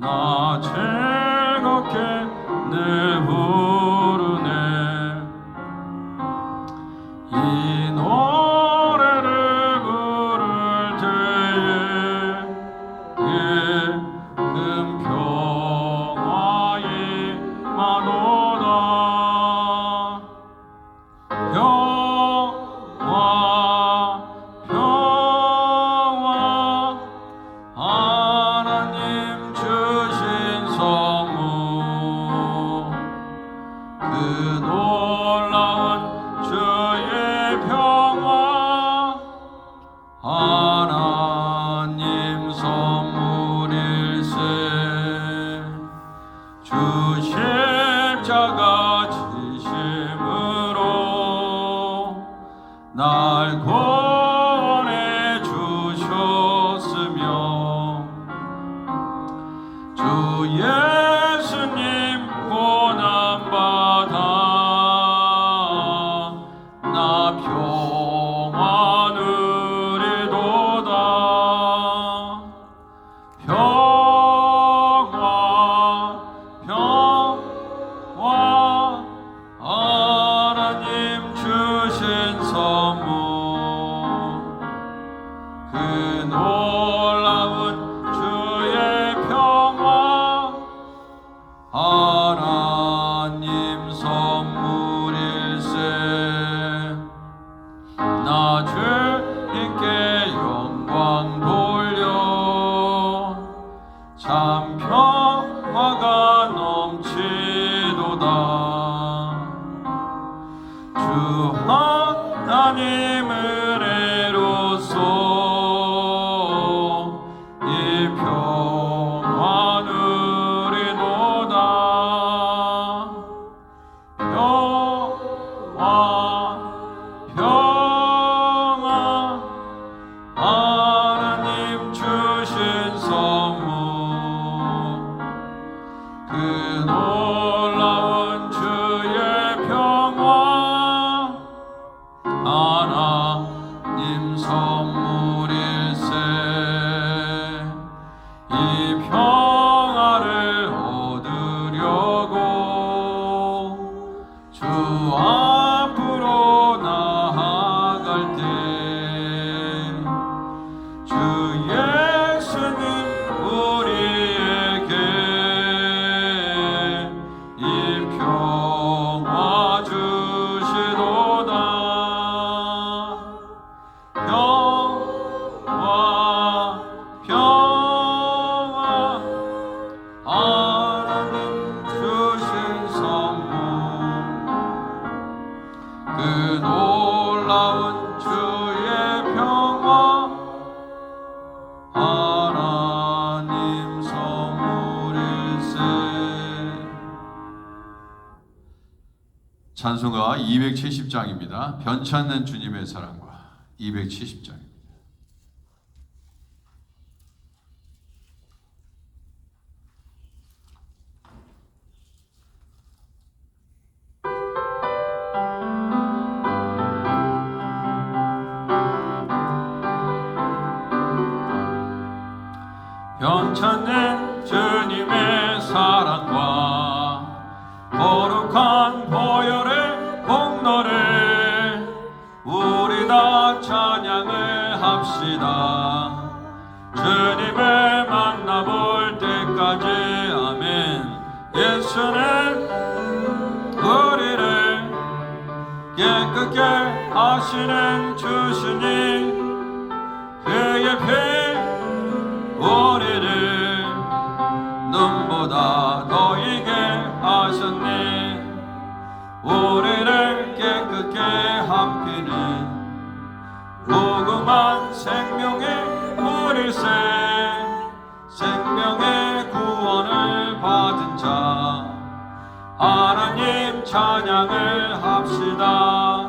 나 즐겁게 늘 부르네. 이 노래를 부를 때에 큰 평화에 마도다. 평화 평화 하나님 주신 선물, 그 놀라운 주의 평화, 하나님 선물일세. 주 십자가 지심으로 날 구원해 주셨으며, 주 예수님 고난받아 나 평화 누리도다. 평화 평화 하나님 주신 선물, 그 놀라운 주의 평화, 하나님 선물일세. 나 주님께 영광 돌려 참 평화가 넘치도다. 주 하나님 은혜로서 이 평화 누리도다. 평화 평화 하나님 주신 선물, 그 놀라운 주의 평화, 하나님 선물일세. 이 평화를 얻으려고 주 앞으로 나아갈 때, 주 예수님 우리에게 이 평화 주시도다. 평화 평화 하나님 주신 선물, 그 놀라운 주의 평화, 하나님 선물일세. 찬송가 270장입니다. 변찮는 주님의 사랑과 270장입니다. 변찮는 주님의 사랑과 거룩한 보혈의 공로를 우리 다 찬양을 합시다. 주님을 만나볼 때까지. 아멘. 예수는 우리를 깨끗게 하시는 주시니 그의 피 우리를 눈보다 더이게 하셨니. 우리를 깨끗게 한 피는 무궁한 생명의 물일세. 생명의 구원을 받은 자 하나님 찬양을 합시다.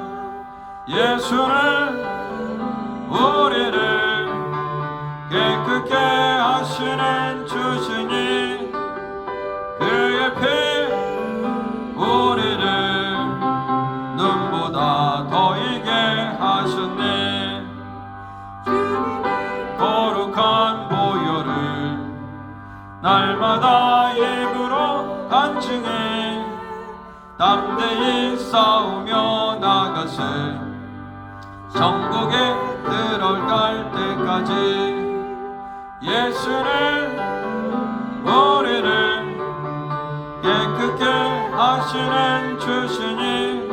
예수는 우리를 깨끗게 하시는 주시니 그의 피 우리를 눈보다 더이게 하셨네. 거룩한 보혈을 날마다 입으로 간증해 담대히 싸우며 나가세 천국에 들어갈 때까지 예수는 우리를 깨끗게 하시는 주시니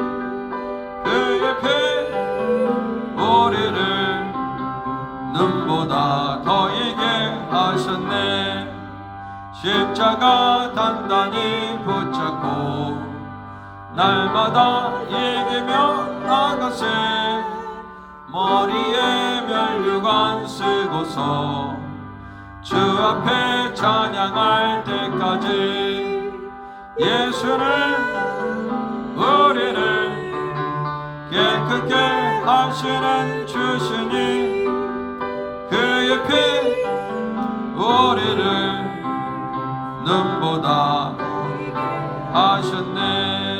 그의 피 우리를 눈보다 더 이게 하셨네 십자가 단단히 붙잡고 날마다 이기며 나가세 머리에 면류관 쓰고서 주 앞에 찬양할 때까지 예수는 우리를 깨끗게 하시는 주시니 그의 피 우리를 눈보다 하셨네.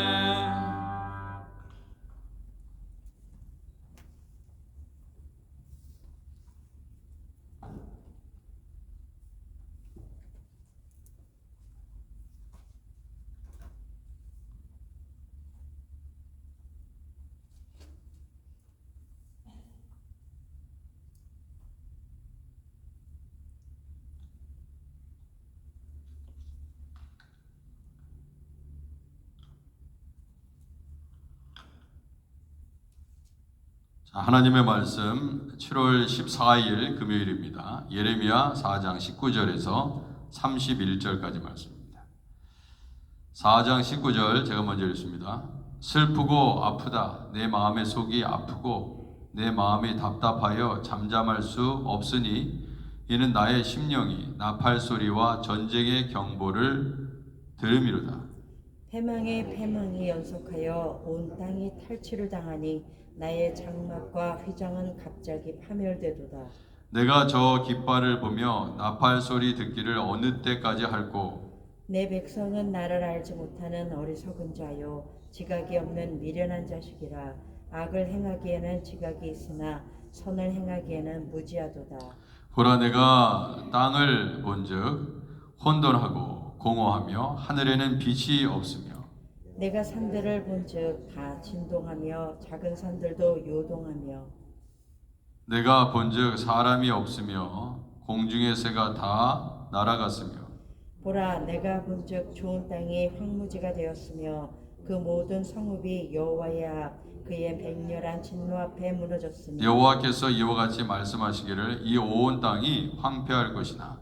하나님의 말씀 7월 14일 금요일입니다. 예레미야 4장 19절에서 31절까지 말씀입니다. 4장 19절 제가 먼저 읽습니다. 슬프고 아프다. 내 마음의 속이 아프고 내 마음이 답답하여 잠잠할 수 없으니 이는 나의 심령이 나팔 소리와 전쟁의 경보를 들음이로다. 패망에 패망이 연속하여 온 땅이 탈취를 당하니 나의 장막과 휘장은 갑자기 파멸되도다. 내가 저 깃발을 보며 나팔 소리 듣기를 어느 때까지 할꼬. 내 백성은 나를 알지 못하는 어리석은 자요 지각이 없는 미련한 자식이라. 악을 행하기에는 지각이 있으나 선을 행하기에는 무지하도다. 보라 내가 땅을 본즉 혼돈하고 공허하며 하늘에는 빛이 없으며 내가 산들을 본즉 다 진동하며 작은 산들도 요동하며 내가 본즉 사람이 없으며 공중의 새가 다 날아갔으며 보라 내가 본즉 좋은 땅이 황무지가 되었으며 그 모든 성읍이 여호와의 앞 그의 백렬한 진노 앞에 무너졌으며 여호와께서 이와 같이 말씀하시기를 이 온 땅이 황폐할 것이나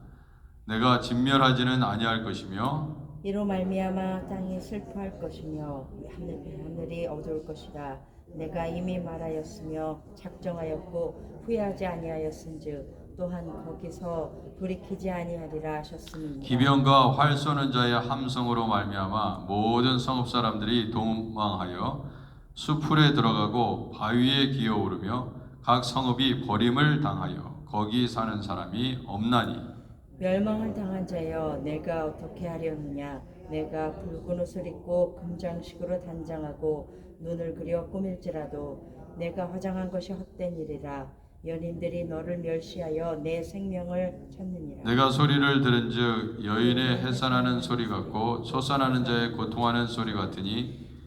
내가 진멸하지는 아니할 것이며 이로 말미암아 땅이 슬퍼할 것이며 하늘이 어두울 것이라. 내가 이미 말하였으며 작정하였고 후회하지 아니하였은즉 또한 거기서 돌이키지 아니하리라 하셨음이니라. 기병과 활 쏘는 자의 함성으로 말미암아 모든 성읍 사람들이 도망하여 수풀에 들어가고 바위에 기어오르며 각 성읍이 버림을 당하여 거기 사는 사람이 없나니 멸망을 당한 자여 내가 어떻게 하려느냐. 내가 붉은 옷을 입고 금장식으로 단장하고 눈을 그려 꾸밀지라도 내가 화장한 것이 헛된 일이라. 연인들이 너를 멸시하여 내 생명을 찾느니라. 내가 소리를 들은즉 여인의 해산하는 소리 같고 솟아나는 자의 고통하는 소리 같으니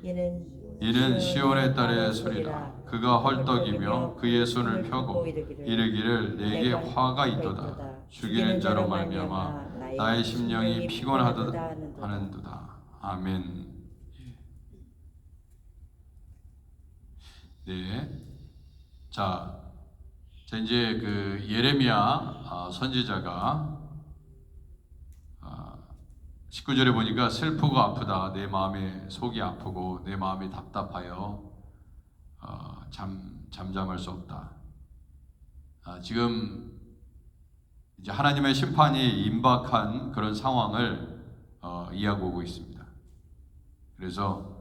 이는 시온의 딸의 소리라. 그가 헐떡이며 그의 손을 펴고 이르기를 내게 화가 있도다. 죽이는 자로 말미암아 나의 심령이 피곤하도다 하는도다. 아멘. 네. 자 이제 그 예레미야 선지자가 19절에 보니까 슬프고 아프다. 내 마음의 속이 아프고 내 마음이 답답하여 잠잠할 수 없다. 지금 이제 하나님의 심판이 임박한 그런 상황을 이야기하고 있습니다. 그래서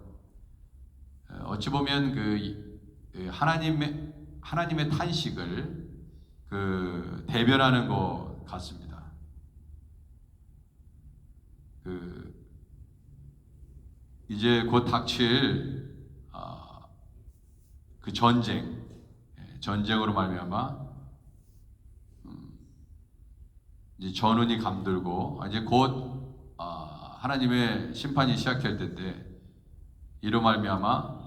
어찌 보면 그 하나님의 탄식을 그 대변하는 것 같습니다. 이제 곧 닥칠 그 전쟁으로 말미암아 이제 전운이 감돌고 이제 곧 하나님의 심판이 시작할 텐데 이로 말미암아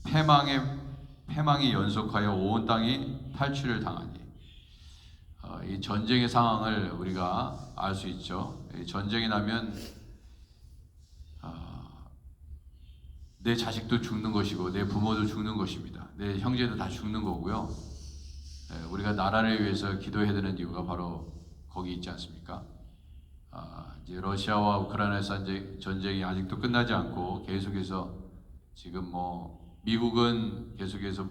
패망이 연속하여 온 땅이 탈취를 당하니 이 전쟁의 상황을 우리가 알 수 있죠. 이 전쟁이 나면 내 자식도 죽는 것이고 내 부모도 죽는 것입니다. 내 형제도 다 죽는 거고요. 우리가 나라를 위해서 기도해야 되는 이유가 바로 거기 있지 않습니까? 이제 러시아와 우크라이나 전쟁이 아직도 끝나지 않고 계속해서 지금 뭐 미국은 계속해서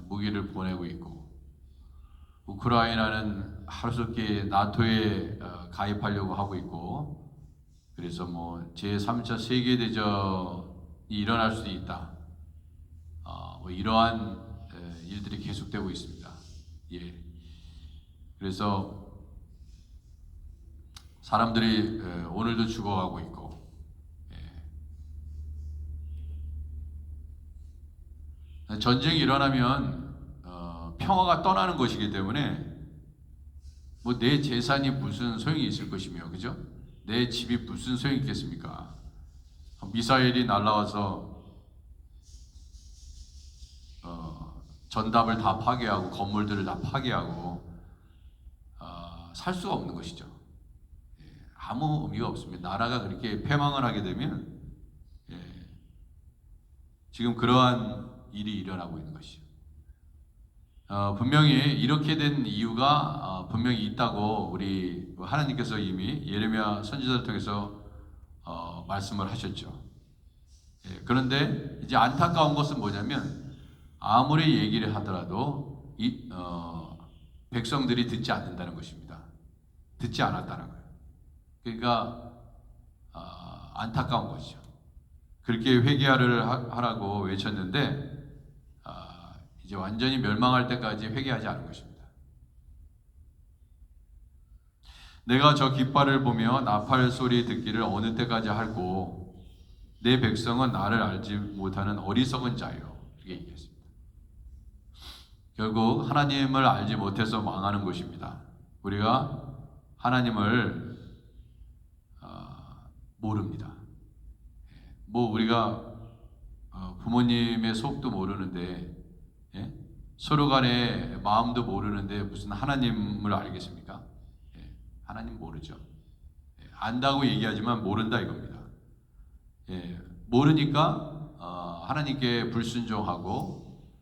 무기를 보내고 있고 우크라이나는 하루속히 나토에 가입하려고 하고 있고 그래서 뭐 제3차 세계대전이 일어날 수도 있다. 뭐 이러한 일들이 계속되고 있습니다. 예. 그래서 사람들이 오늘도 죽어가고 있고 전쟁이 일어나면 평화가 떠나는 것이기 때문에 뭐 내 재산이 무슨 소용이 있을 것이며, 그죠? 내 집이 무슨 소용이 있겠습니까? 미사일이 날아와서 전답을 다 파괴하고 건물들을 다 파괴하고 살 수가 없는 것이죠. 아무 의미가 없습니다. 나라가 그렇게 패망을 하게 되면 지금 그러한 일이 일어나고 있는 것이죠. 분명히 이렇게 된 이유가 분명히 있다고 우리 하나님께서 이미 예레미야 선지자를 통해서 말씀을 하셨죠. 그런데 이제 안타까운 것은 뭐냐면 아무리 얘기를 하더라도 백성들이 듣지 않는다는 것입니다. 듣지 않았다는 거예요. 그러니까 안타까운 것이죠. 그렇게 회개하라고 외쳤는데 이제 완전히 멸망할 때까지 회개하지 않은 것입니다. 내가 저 깃발을 보며 나팔 소리 듣기를 어느 때까지 할꼬 내 백성은 나를 알지 못하는 어리석은 자요. 이렇게 얘기했습니다. 결국 하나님을 알지 못해서 망하는 것입니다. 우리가 하나님을 모릅니다. 뭐 우리가 부모님의 속도 모르는데 서로 간의 마음도 모르는데 무슨 하나님을 알겠습니까? 하나님 모르죠. 안다고 얘기하지만 모른다 이겁니다. 모르니까 하나님께 불순종하고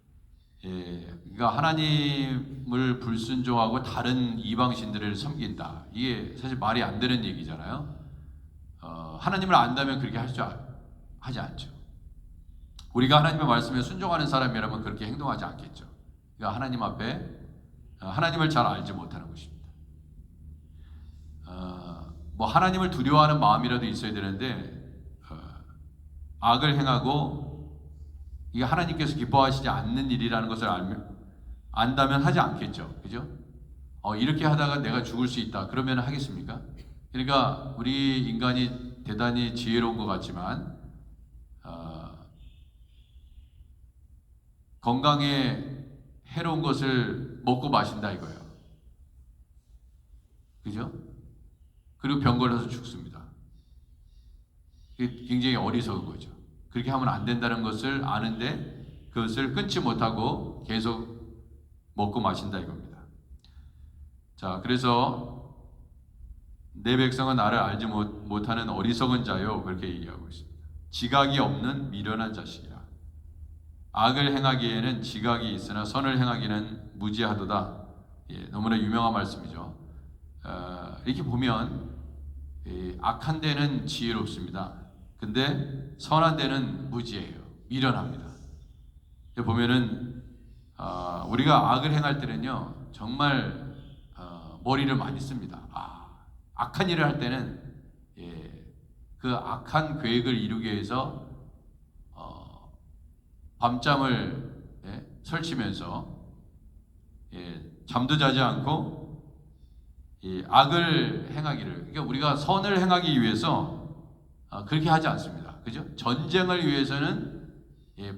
그러니까 하나님을 불순종하고 다른 이방신들을 섬긴다. 이게 사실 말이 안 되는 얘기잖아요. 하나님을 안다면 그렇게 하지 않죠. 우리가 하나님의 말씀에 순종하는 사람이라면 그렇게 행동하지 않겠죠. 그러니까 하나님 앞에 하나님을 잘 알지 못하는 것입니다. 뭐 하나님을 두려워하는 마음이라도 있어야 되는데 악을 행하고 이게 하나님께서 기뻐하시지 않는 일이라는 것을 안다면 하지 않겠죠. 그죠? 이렇게 하다가 내가 죽을 수 있다. 그러면 하겠습니까? 그러니까 우리 인간이 대단히 지혜로운 것 같지만 건강에 해로운 것을 먹고 마신다 이거예요. 그죠? 그리고 병 걸려서 죽습니다. 굉장히 어리석은 거죠. 그렇게 하면 안 된다는 것을 아는데 그것을 끊지 못하고 계속 먹고 마신다 이겁니다. 자, 그래서 내 백성은 나를 알지 못하는 어리석은 자요. 그렇게 얘기하고 있습니다. 지각이 없는 미련한 자식이라. 악을 행하기에는 지각이 있으나 선을 행하기는 무지하도다. 너무나 유명한 말씀이죠. 이렇게 보면 악한 데는 지혜롭습니다. 근데 선한 데는 무지해요. 미련합니다. 보면은 우리가 악을 행할 때는요 정말 머리를 많이 씁니다. 악한 일을 할 때는 그 악한 계획을 이루기 위해서 밤잠을 설치면서 잠도 자지 않고 악을 행하기를, 그러니까 우리가 선을 행하기 위해서 그렇게 하지 않습니다. 그죠? 전쟁을 위해서는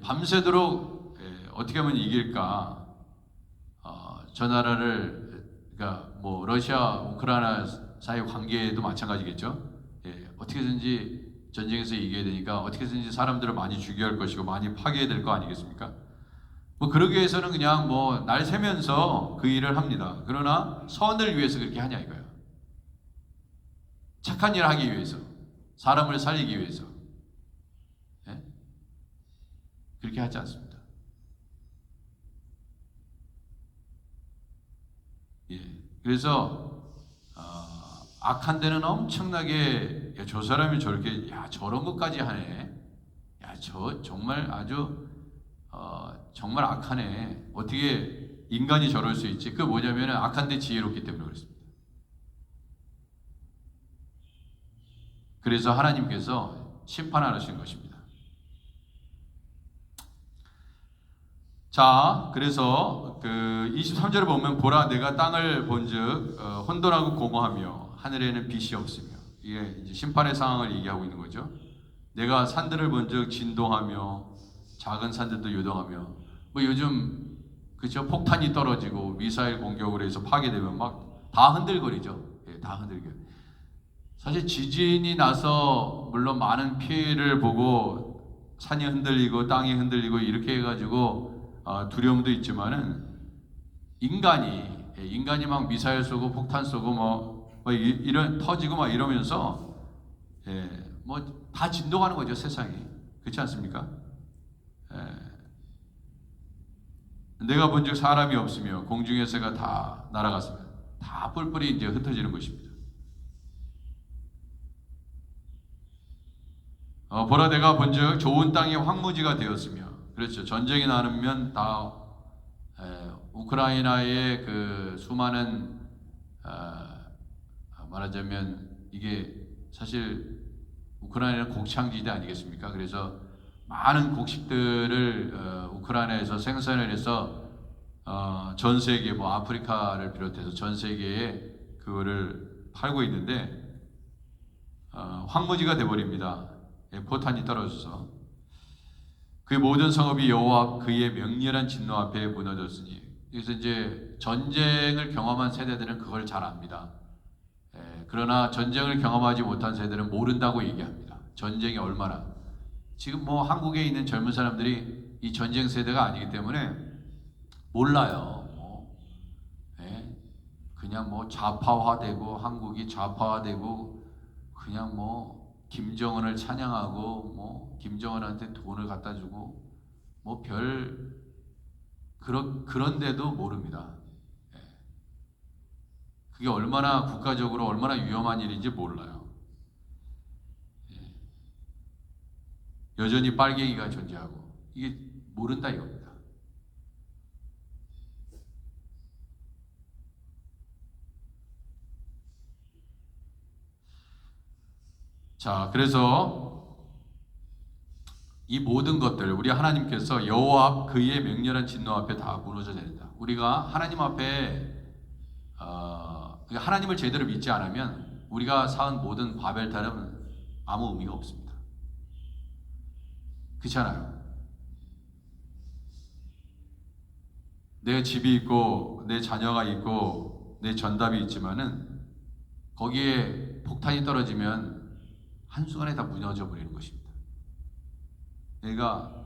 밤새도록 어떻게 하면 이길까, 저 나라를 그러니까 뭐 러시아 우크라이나 사이 관계도 마찬가지겠죠. 예, 어떻게든지 전쟁에서 이겨야 되니까 어떻게든지 사람들을 많이 죽여야 할 것이고 많이 파괴해야 될 거 아니겠습니까? 뭐 그러기 위해서는 그냥 뭐 날 새면서 그 일을 합니다. 그러나 선을 위해서 그렇게 하냐 이거예요. 착한 일을 하기 위해서, 사람을 살리기 위해서. 예? 그렇게 하지 않습니다. 예. 그래서 악한 데는 엄청나게 야, 저 사람이 저렇게 야 저런 것까지 하네. 야 저 정말 아주 정말 악하네. 어떻게 인간이 저럴 수 있지? 그 뭐냐면 악한데 지혜롭기 때문에 그렇습니다. 그래서 하나님께서 심판하신 것입니다. 자, 그래서 그 23절을 보면 보라 내가 땅을 본즉 혼돈하고 공허하며 하늘에는 빛이 없으며 이게 이제 심판의 상황을 얘기하고 있는 거죠. 내가 산들을 본즉 진동하며 작은 산들도 요동하며 뭐 요즘 그죠 폭탄이 떨어지고 미사일 공격으로 해서 파괴되면 막 다 흔들거리죠. 예, 다 흔들겨. 사실 지진이 나서 물론 많은 피해를 보고 산이 흔들리고 땅이 흔들리고 이렇게 해가지고 두려움도 있지만은 인간이 막 미사일 쏘고 폭탄 쏘고 뭐 이런 터지고 막 이러면서 뭐 다 진동하는 거죠 세상이. 그렇지 않습니까? 내가 본즉 사람이 없으며 공중의 새가 다 날아갔으며 다 뿔뿔이 이제 흩어지는 것입니다. 보라 내가 본즉 좋은 땅이 황무지가 되었으며 그렇죠. 전쟁이 나면 다 우크라이나의 그 수많은 말하자면 이게 사실 우크라이나는 곡창지대 아니겠습니까? 그래서 많은 곡식들을 우크라이나에서 생산을 해서 전 세계 뭐 아프리카를 비롯해서 전 세계에 그거를 팔고 있는데 황무지가 돼버립니다. 포탄이 떨어져서 그 모든 성읍이 여호와 그의 명렬한 진노 앞에 무너졌으니 그래서 이제 전쟁을 경험한 세대들은 그걸 잘 압니다. 그러나 전쟁을 경험하지 못한 세대는 모른다고 얘기합니다. 전쟁이 얼마나 지금 뭐 한국에 있는 젊은 사람들이 이 전쟁 세대가 아니기 때문에 몰라요. 그냥 뭐 좌파화되고 한국이 좌파화되고 그냥 뭐 김정은을 찬양하고 뭐 김정은한테 돈을 갖다 주고 뭐 별 그런데도 모릅니다. 그게 얼마나 국가적으로 얼마나 위험한 일인지 몰라요. 여전히 빨갱이가 존재하고 이게 모른다 이겁니다. 자, 그래서 이 모든 것들 우리 하나님께서 여호와 앞 그의 맹렬한 진노 앞에 다 무너져야 된다. 우리가 하나님 앞에 하나님을 제대로 믿지 않으면 우리가 쌓은 모든 바벨탑은 아무 의미가 없습니다. 그렇잖아요. 내 집이 있고 내 자녀가 있고 내 전답이 있지만은 거기에 폭탄이 떨어지면 한순간에 다 무너져 버리는 것입니다. 내가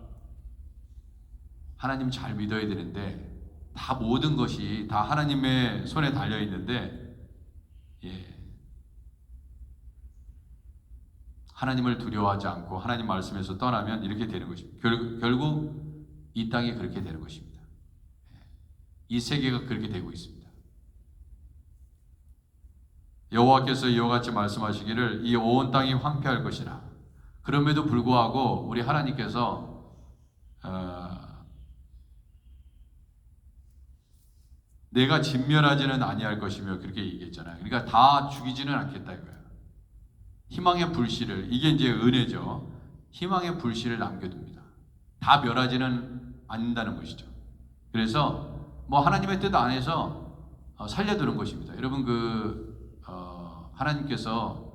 하나님 잘 믿어야 되는데 다 모든 것이 다 하나님의 손에 달려 있는데 하나님을 두려워하지 않고 하나님 말씀에서 떠나면 이렇게 되는 것입니다. 결국 이 땅이 그렇게 되는 것입니다. 이 세계가 그렇게 되고 있습니다. 여호와께서 이와 같이 말씀하시기를 이 온 땅이 황폐할 것이라. 그럼에도 불구하고 우리 하나님께서 내가 진멸하지는 아니할 것이며 그렇게 얘기했잖아요. 그러니까 다 죽이지는 않겠다 이거예요. 희망의 불씨를 이게 이제 은혜죠. 희망의 불씨를 남겨둡니다. 다 멸하지는 않는다는 것이죠. 그래서 뭐 하나님의 뜻 안에서 살려두는 것입니다. 여러분 하나님께서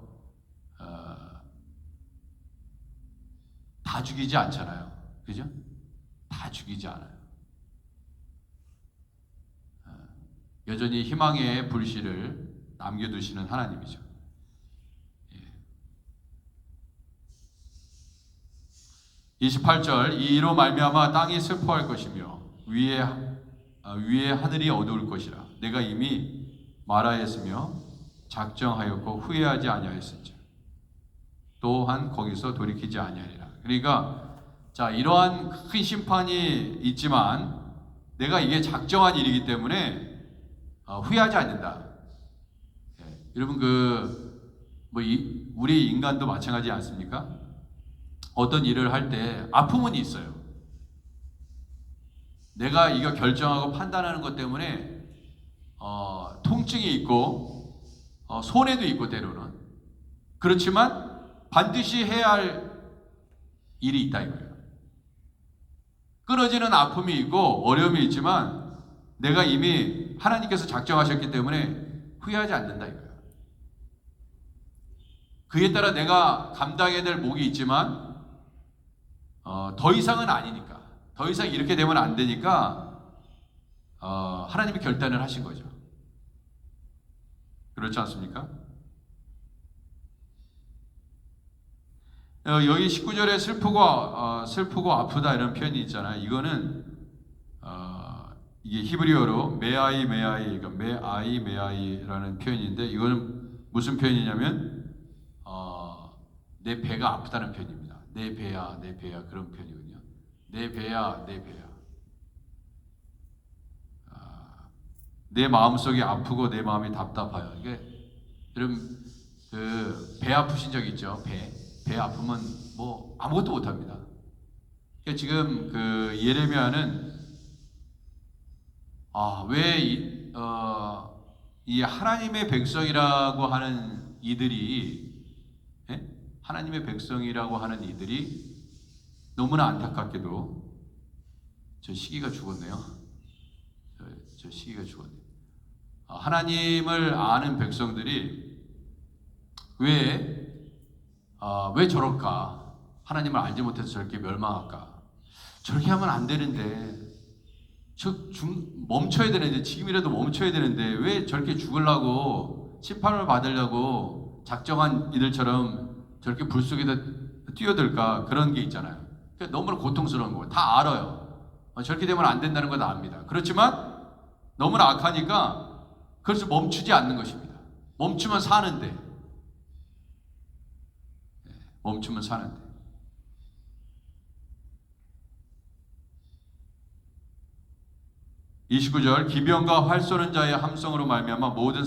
다 죽이지 않잖아요. 그죠? 다 죽이지 않아요. 여전히 희망의 불씨를 남겨두시는 하나님이죠. 28절 이 일로 말미암아 땅이 슬퍼할 것이며 위에 하늘이 어두울 것이라. 내가 이미 말하였으며 작정하였고 후회하지 아니하였은즉 또한 거기서 돌이키지 아니하리라. 그러니까 자, 이러한 큰 심판이 있지만 내가 이게 작정한 일이기 때문에 후회하지 않는다. 여러분 우리 인간도 마찬가지지 않습니까? 어떤 일을 할 때 아픔은 있어요. 내가 이거 결정하고 판단하는 것 때문에 통증이 있고 손해도 있고 때로는 그렇지만 반드시 해야 할 일이 있다 이거예요. 끊어지는 아픔이 있고 어려움이 있지만 내가 이미 하나님께서 작정하셨기 때문에 후회하지 않는다 이거예요. 그에 따라 내가 감당해야 될 몫이 있지만 더 이상은 아니니까, 더 이상 이렇게 되면 안 되니까 하나님이 결단을 하신 거죠. 그렇지 않습니까? 여기 19절에 슬프고 아프다 이런 표현이 있잖아요. 이거는 이게 히브리어로 메아이라는 표현인데 이거는 무슨 표현이냐면 내 배가 아프다는 표현입니다. 내 배야 그런 표현이거든요. 내 배야. 내 마음속이 아프고 내 마음이 답답해요. 이게 여러분 배 아프신 적 있죠? 배 아프면 뭐 아무것도 못 합니다. 그러니까 지금 예레미야는 이 하나님의 백성이라고 하는 이들이 하나님의 백성이라고 하는 이들이 너무나 안타깝게도 저 시기가 죽었네요. 저 시기가 죽었네요. 하나님을 아는 백성들이 왜 저럴까? 하나님을 알지 못해서 저렇게 멸망할까? 저렇게 하면 안 되는데 멈춰야 되는데 지금이라도 멈춰야 되는데 왜 저렇게 죽으려고 심판을 받으려고 작정한 이들처럼 저렇게 불 속에다 뛰어들까? 그런 게 있잖아요. 그러니까 너무나 고통스러운 거예요. 다 알아요. 저렇게 되면 안 된다는 걸 압니다. 그렇지만 너무나 악하니까 그래서 멈추지 않는 것입니다. 멈추면 사는데 29절 기병과 활 쏘는 자의 함성으로 말미암아 모든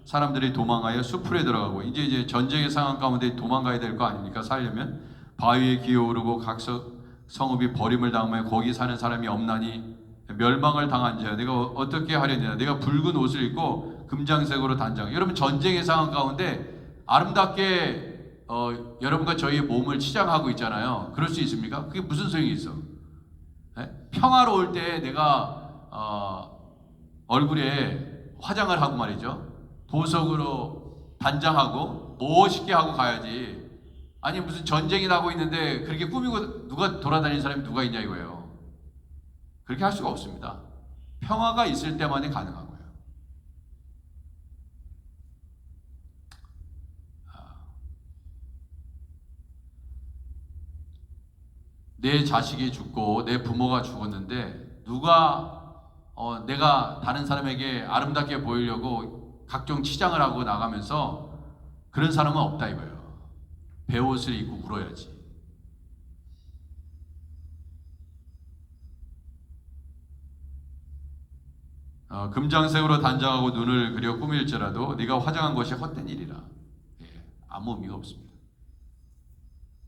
사람들이 도망하여 수풀에 들어가고 이제 전쟁의 상황 가운데 도망가야 될 거 아닙니까? 살려면 바위에 기어오르고 각 성읍이 버림을 당하며 거기 사는 사람이 없나니 멸망을 당한 자야 내가 어떻게 하려냐 내가 붉은 옷을 입고 금장색으로 단장. 여러분 전쟁의 상황 가운데 아름답게 여러분과 저희의 몸을 치장하고 있잖아요. 그럴 수 있습니까? 그게 무슨 소용이 있어? 평화로울 때 내가 얼굴에 화장을 하고 말이죠. 보석으로 단장하고 멋있게 하고 가야지. 아니 무슨 전쟁이 나고 있는데 그렇게 꾸미고 누가 돌아다니는 사람이 누가 있냐 이거예요. 그렇게 할 수가 없습니다. 평화가 있을 때만이 가능한 거예요. 내 자식이 죽고 내 부모가 죽었는데 내가 다른 사람에게 아름답게 보이려고 각종 치장을 하고 나가면서 그런 사람은 없다 이거예요. 베옷을 입고 울어야지. 금장색으로 단장하고 눈을 그려 꾸밀지라도 네가 화장한 것이 헛된 일이라. 아무 의미가 없습니다.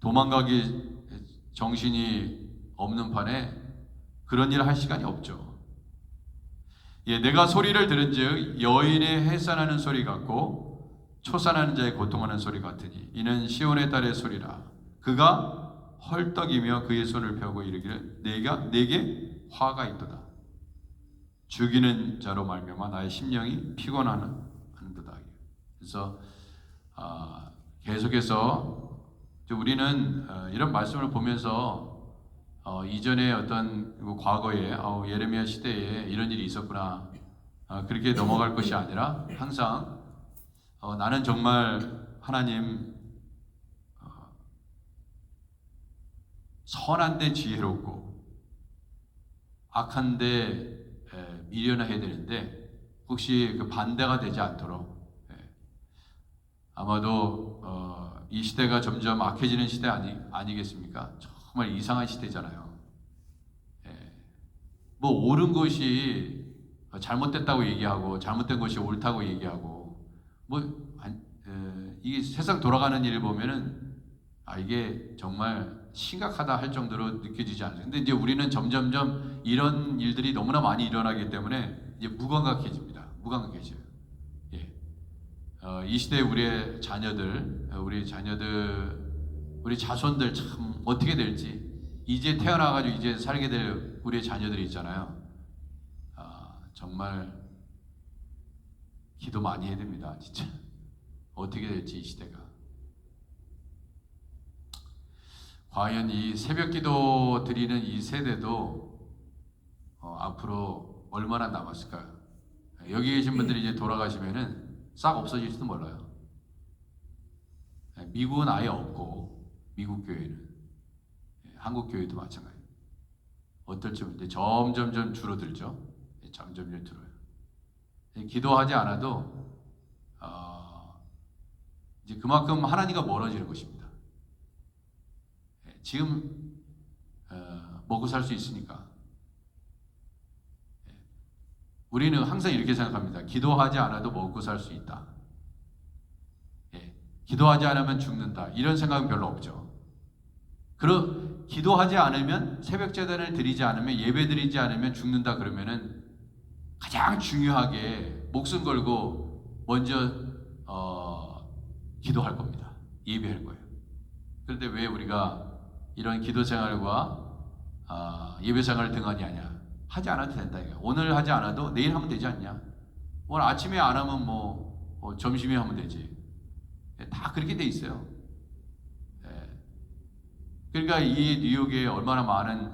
도망가기 정신이 없는 판에 그런 일을 할 시간이 없죠. 내가 소리를 들은즉 여인의 해산하는 소리 같고 초산하는 자의 고통하는 소리 같으니 이는 시온의 딸의 소리라. 그가 헐떡이며 그의 손을 펴고 이르기를 내게 화가 있도다. 죽이는 자로 말미암아 나의 심령이 피곤하는도다. 그래서 계속해서 우리는 이런 말씀을 보면서 이전에 어떤 과거에 예레미야 시대에 이런 일이 있었구나. 그렇게 넘어갈 것이 아니라 항상 나는 정말 하나님 선한데 지혜롭고 악한데 미련해야 되는데 혹시 그 반대가 되지 않도록 아마도 이 시대가 점점 악해지는 시대 아니겠습니까? 정말 이상한 시대잖아요. 뭐 옳은 것이 잘못됐다고 얘기하고 잘못된 것이 옳다고 얘기하고 이게 세상 돌아가는 일을 보면은 이게 정말 심각하다 할 정도로 느껴지지 않아요. 근데 이제 우리는 점점점 이런 일들이 너무나 많이 일어나기 때문에 이제 무감각해집니다. 무감각해져요. 이 시대에 우리의 자녀들, 우리 자손들 참 어떻게 될지 이제 태어나가지고 이제 살게 될 우리의 자녀들이 있잖아요. 정말 기도 많이 해야 됩니다. 진짜 어떻게 될지 이 시대가. 과연 이 새벽기도 드리는 이 세대도 앞으로 얼마나 남았을까요? 여기 계신 분들이 이제 돌아가시면은 싹 없어질지도 몰라요. 미국은 아예 없고 미국 교회는 한국 교회도 마찬가지. 어떨지 모르는데 점점점 줄어들죠. 점점점 줄어요. 기도하지 않아도 이제 그만큼 하나님과 멀어지는 것입니다. 지금 먹고 살 수 있으니까 우리는 항상 이렇게 생각합니다. 기도하지 않아도 먹고 살 수 있다. 기도하지 않으면 죽는다. 이런 생각은 별로 없죠. 기도하지 않으면 새벽 제단을 드리지 않으면 예배 드리지 않으면 죽는다 그러면은 가장 중요하게 목숨 걸고 먼저 기도할 겁니다. 예배할 거예요. 그런데 왜 우리가 이런 기도 생활과 예배 생활을 등한히 하냐? 하지 않아도 된다. 오늘 하지 않아도 내일 하면 되지 않냐? 오늘 아침에 안 하면 점심에 하면 되지. 다 그렇게 돼 있어요. 그러니까 이 뉴욕에 얼마나 많은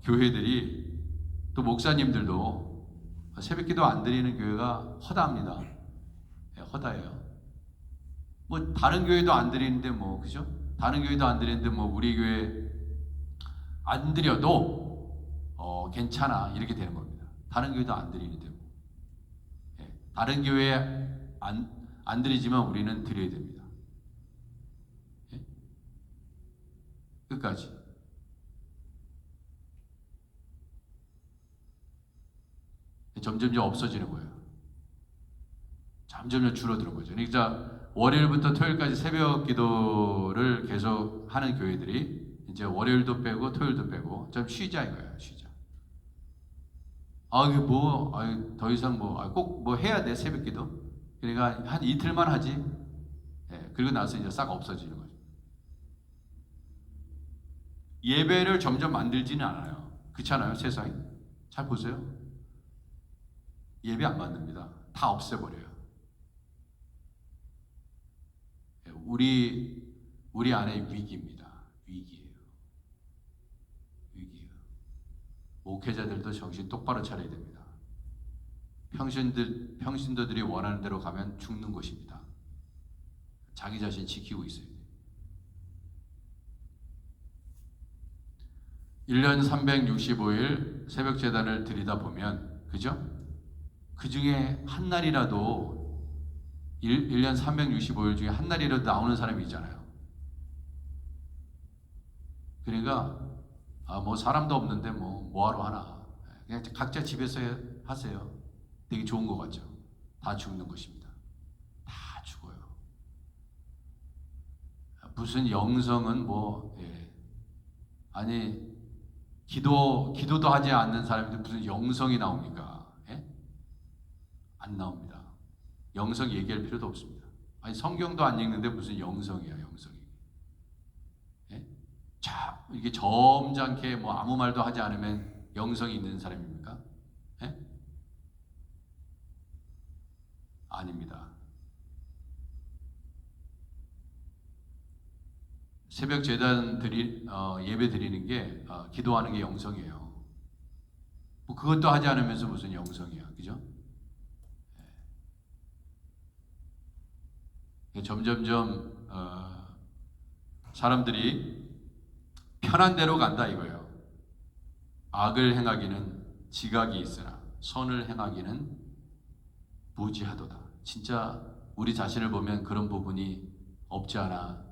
교회들이 또 목사님들도 새벽기도 안 드리는 교회가 허다합니다. 허다해요. 뭐 다른 교회도 안 드리는데 그죠? 다른 교회도 안 드리는데 우리 교회 안 드려도 괜찮아 이렇게 되는 겁니다. 다른 교회도 안 드리는데 다른 교회 안 드리지만 우리는 드려야 됩니다. 끝까지. 점점점 없어지는 거예요. 점점점 줄어드는 거죠. 그러니까 월요일부터 토요일까지 새벽 기도를 계속 하는 교회들이 이제 월요일도 빼고 토요일도 빼고 좀 쉬자 이거예요. 쉬자. 이게 더 이상 꼭 해야 돼 새벽 기도. 그러니까 한 이틀만 하지. 그리고 나서 이제 싹 없어지는 거죠. 예배를 점점 만들지는 않아요. 그렇지 않아요? 세상이. 잘 보세요. 예배 안 만듭니다. 다 없애버려요. 우리 안에 위기입니다. 위기예요. 목회자들도 정신 똑바로 차려야 됩니다. 평신도들이 원하는 대로 가면 죽는 것입니다. 자기 자신 지키고 있어야 돼요. 1년 365일 새벽 제단을 드리다 보면 그죠? 그 중에 한 날이라도 1년 365일 중에 한 날이라도 나오는 사람이 있잖아요. 그러니까 사람도 없는데 뭐하러 하나. 그냥 각자 집에서 하세요. 되게 좋은 것 같죠? 다 죽는 것입니다. 다 죽어요. 무슨 영성은 아니 기도도 하지 않는 사람인데 무슨 영성이 나옵니까? 안 나옵니다. 영성 얘기할 필요도 없습니다. 아니 성경도 안 읽는데 무슨 영성이야 영성이. 자 이게 점잖게 아무 말도 하지 않으면 영성이 있는 사람입니까? 아닙니다. 새벽 제단 예배 드리는 게 기도하는 게 영성이에요. 뭐 그것도 하지 않으면서 무슨 영성이야, 그죠? 점점점 사람들이 편한 대로 간다 이거예요. 악을 행하기는 지각이 있으나 선을 행하기는 무지하도다. 진짜 우리 자신을 보면 그런 부분이 없지 않아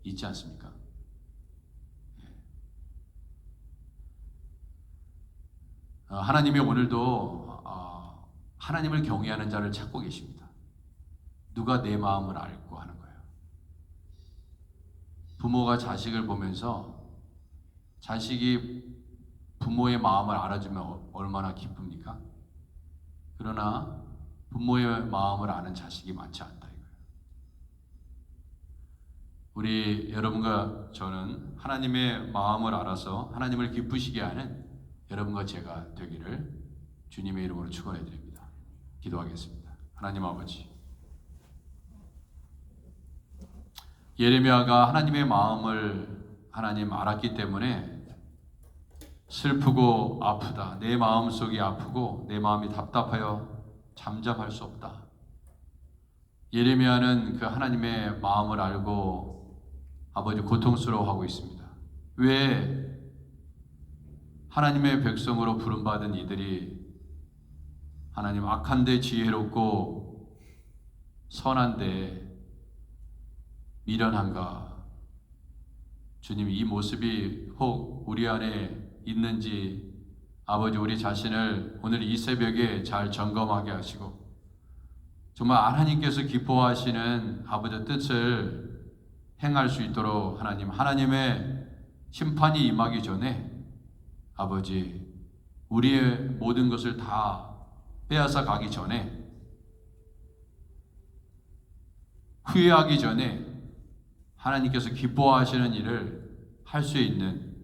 있지 않습니까? 하나님이 오늘도 하나님을 경외하는 자를 찾고 계십니다. 누가 내 마음을 알고 하는 거예요. 부모가 자식을 보면서 자식이 부모의 마음을 알아주면 얼마나 기쁩니까? 그러나 부모의 마음을 아는 자식이 많지 않다 이거예요. 우리 여러분과 저는 하나님의 마음을 알아서 하나님을 기쁘시게 하는 여러분과 제가 되기를 주님의 이름으로 축원해 드립니다. 기도하겠습니다. 하나님 아버지, 예레미야가 하나님의 마음을 하나님 알았기 때문에 슬프고 아프다. 내 마음속이 아프고 내 마음이 답답하여 잠잠할 수 없다. 예레미야는 그 하나님의 마음을 알고 아버지 고통스러워하고 있습니다. 왜 하나님의 백성으로 부름받은 이들이 하나님 악한데 지혜롭고 선한데 미련한가? 주님, 이 모습이 혹 우리 안에 있는지 아버지 우리 자신을 오늘 이 새벽에 잘 점검하게 하시고 정말 하나님께서 기뻐하시는 아버지의 뜻을 행할 수 있도록 하나님의 심판이 임하기 전에 아버지 우리의 모든 것을 다 빼앗아 가기 전에 후회하기 전에 하나님께서 기뻐하시는 일을 할 수 있는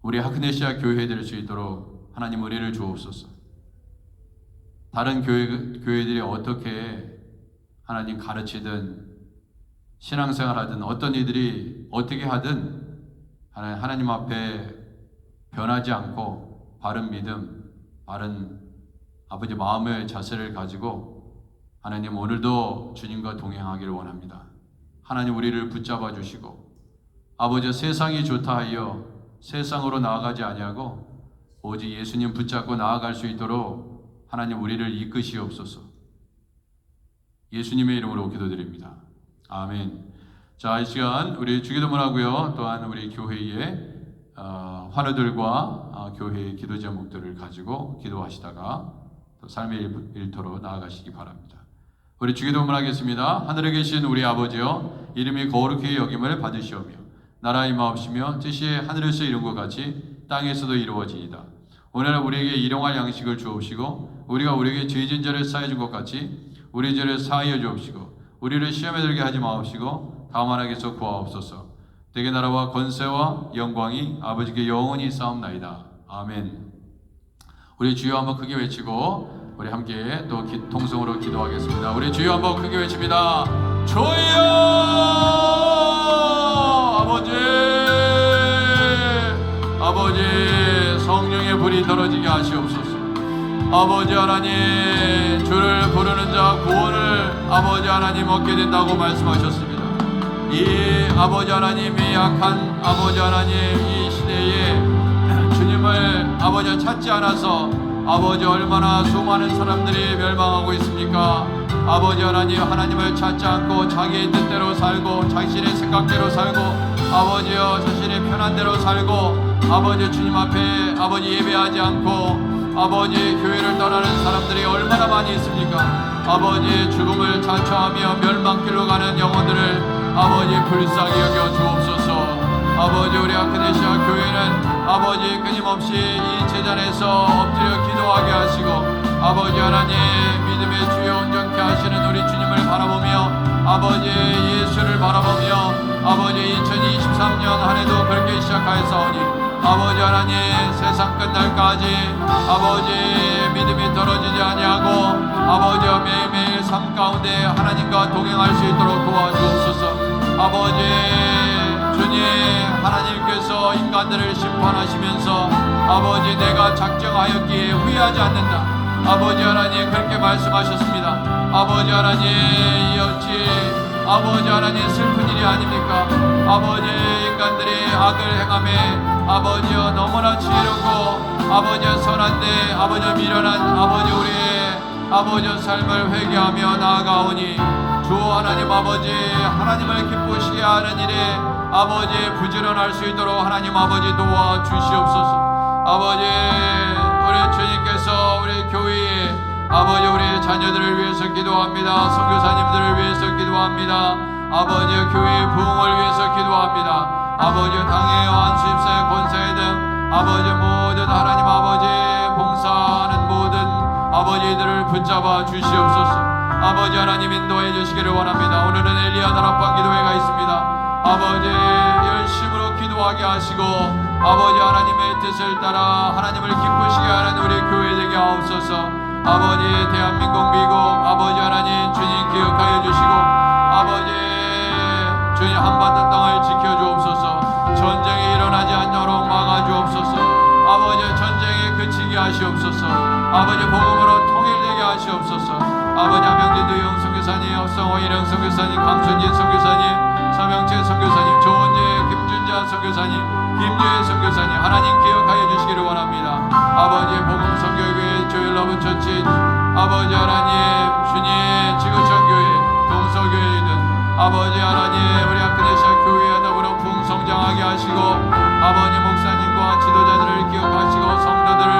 우리 하크네시아 교회 될 수 있도록 하나님 은혜를 주옵소서. 다른 교회들이 어떻게 하나님 가르치든 신앙생활하든 어떤 이들이 어떻게 하든 하나님 앞에 변하지 않고 바른 믿음, 바른 아버지 마음의 자세를 가지고 하나님 오늘도 주님과 동행하기를 원합니다. 하나님 우리를 붙잡아 주시고 아버지 세상이 좋다 하여 세상으로 나아가지 아니하고 오직 예수님 붙잡고 나아갈 수 있도록 하나님 우리를 이끄시옵소서. 예수님의 이름으로 기도드립니다. 아멘. 자, 이 시간 우리 주기도문 하고요. 또한 우리 교회의 환우들과 교회의 기도 제목들을 가지고 기도하시다가 또 삶의 일터로 나아가시기 바랍니다. 우리 주기도문 하겠습니다. 하늘에 계신 우리 아버지여, 이름이 거룩히 여김을 받으시오며 나라 임하옵시며 뜻이 하늘에서 이룬 것 같이 땅에서도 이루어지이다. 오늘 우리에게 일용할 양식을 주옵시고 우리가 우리에게 죄진 자를 사해 준 것 같이 우리 죄를 사하여 주옵시고 우리를 시험에 들게 하지 마옵시고 다만 악에서 구하옵소서. 대개 나라와 권세와 영광이 아버지께 영원히 싸움나이다. 아멘. 우리 주여 한번 크게 외치고 우리 함께 또 통성으로 기도하겠습니다. 우리 주여 한번 크게 외칩니다. 주여! 아버지 성령의 불이 떨어지게 하시옵소서. 아버지 하나님, 주를 부르는 자 구원을 아버지 하나님 얻게 된다고 말씀하셨습니다. 이 아버지 하나님이 약한 아버지 하나님 이 시대에 주님을 아버지 찾지 않아서 아버지 얼마나 수많은 사람들이 멸망하고 있습니까? 아버지 하나님, 하나님을 찾지 않고 자기의 뜻대로 살고 자신의 생각대로 살고 아버지여 자신의 편한 대로 살고 아버지 주님 앞에 아버지 예배하지 않고 아버지 교회를 떠나는 사람들이 얼마나 많이 있습니까? 아버지 죽음을 자처하며 멸망길로 가는 영혼들을 아버지 불쌍히 여겨 주옵소서. 아버지 우리 아크네시아 교회는 아버지 끊임없이 이 제자리에서 엎드려 기도하게 하시고 아버지 하나님 믿음의 주여 온전케 하시는 우리 주님을 바라보며 아버지 예수를 바라보며 아버지 2023년 한 해도 그렇게 시작하였사오니 아버지 하나님 세상 끝날까지 아버지 믿음이 떨어지지 아니하고 아버지와 매일매일 삶 가운데 하나님과 동행할 수 있도록 도와주옵소서. 아버지 주님, 하나님께서 인간들을 심판하시면서 아버지 내가 작정하였기에 후회하지 않는다. 아버지 하나님 그렇게 말씀하셨습니다. 아버지 하나님 이었지 아버지 하나님 슬픈 일이 아닙니까? 아버지 인간들이 악을 행함에 아버지여 너무나 지혜롭고 아버지여 선한데 아버지여 미련한 아버지 우리의 아버지여 삶을 회개하며 나아가오니 주 하나님 아버지 하나님을 기쁘시게 하는 일에 아버지 부지런할 수 있도록 하나님 아버지 도와주시옵소서. 아버지 우리 주님께서 우리 교회에 아버지 우리 자녀들을 위해서 기도합니다. 선교사님들을 위해서 기도합니다. 아버지 교회의 부흥을 위해서 기도합니다. 아버지 당의 안수입사의 권사회 등 아버지 모든 하나님 아버지 봉사하는 모든 아버지들을 붙잡아 주시옵소서. 아버지 하나님 인도해 주시기를 원합니다. 오늘은 엘리야 다락방 기도회가 있습니다. 아버지 열심으로 기도하게 하시고 아버지 하나님의 뜻을 따라 하나님을 기쁘시게 하는 우리 교회 되게 하옵소서. 아버지 대한민국 미국 아버지 하나님 주님 기억하여 주시고 아버지 주님 한반도 땅을 지켜주옵소서. 전쟁이 일어나지 않도록 막아주옵소서. 아버지 전쟁이 그치게 하시옵소서. 아버지 복음으로 통일되게 하시옵소서. 아버지 함영진 두영 선교사님 업성호 일영 선교사님 강순진 선교사님 서명채 선교사님 조원재 김준자 선교사님 김주혜 선교사님 하나님 기억하여 주시기를 원합니다. 아버지 복음 선교교회 조일러브 처치 아버지 하나님 주님 지구촌교회 동서교회이든 아버지 하나님 우리 아크네시아 교회에 더불어 풍성장하게 하시고 아버지 목사님과 지도자들을 기억하시고 성도들을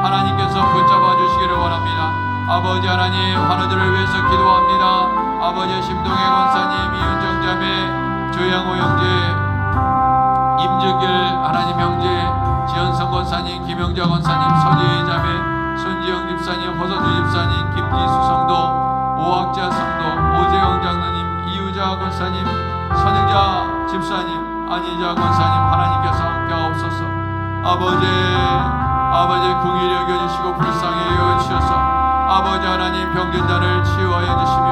하나님께서 붙잡아 주시기를 원합니다. 아버지 하나님 환우들을 위해서 기도합니다. 아버지 심동해 권사님 이윤정 자매 조양호 형제 임주길 하나님 형제 지현성 권사님 김영자 권사님 서지혜 자매 손지영 집사님 허선주 집사님 김지수 성도 오학자 성도 오재영 장로님 이유자 권사님 선영자 집사님 안희자 권사님 하나님께서 함께하옵소서. 아버지 긍휼히 여겨주시고 불쌍히 여겨주셔서 아버지 하나님 병든자를 치유하여 주시며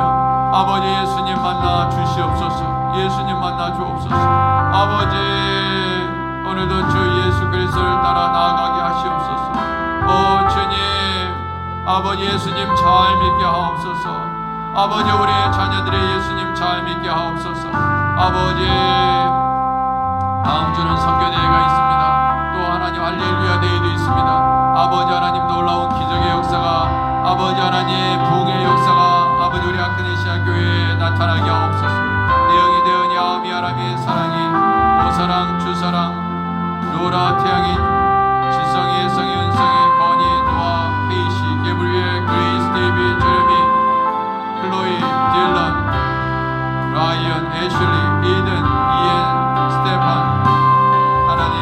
아버지 예수님 만나 주시옵소서. 예수님 만나 주옵소서. 아버지 오늘도 주 예수 그리스도를 따라 나아가게 하시옵소서. 오 주님 아버지 예수님 잘 믿게 하옵소서. 아버지 우리의 자녀들의 예수님 잘 믿게 하옵소서. 아버지 다음 주는 선교대회가 있습니다. 또 하나님 할렐루야 대회도 있습니다. 아버지 하나님 놀라운 기적의 역사가 아버지 하나님 부흥의 역사가 아버지 우리 아크네시아 교회에 나타나게 하옵소서. 대영이 대은이 아미 하나님의 사랑이 오사랑 주사랑 로라 태양이 지성이 성이 은성이 건이 노아 케이시 게브리엘 그레이스 데이비 제레미 클로이 딜런 라이언 애슐리 이든 이엔 스테판 하나님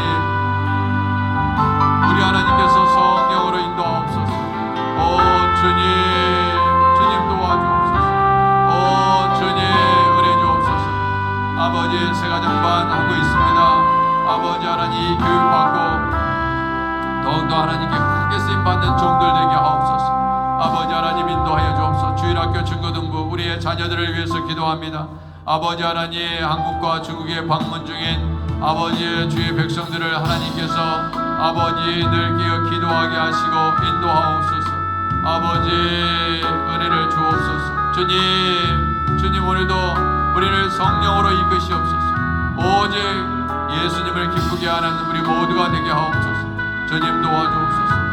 우리 하나님께서 성령으로 인도하옵소서. 오 주님 도와주옵소서. 오 주님 은혜 주옵소서. 아버지 새가정반 하고 있습니다. 아버지 하나님 교육받고 더욱더 하나님께 크게 쓰임받는 종들 되게 하옵소서. 아버지 하나님 인도하여 주옵소서. 주일학교 중고등부 우리의 자녀들을 위해서 기도합니다. 아버지 하나님 한국과 중국에 방문 중인 아버지의 주의 백성들을 하나님께서 아버지 늘 기어 기도하게 하시고 인도하옵소서. 아버지 은혜를 주옵소서. 주님 오늘도 우리를 성령으로 이끄시옵소서. 오직 예수님을 기쁘게 하는 우리 모두가 되게 하옵소서. 주님 도와주옵소서.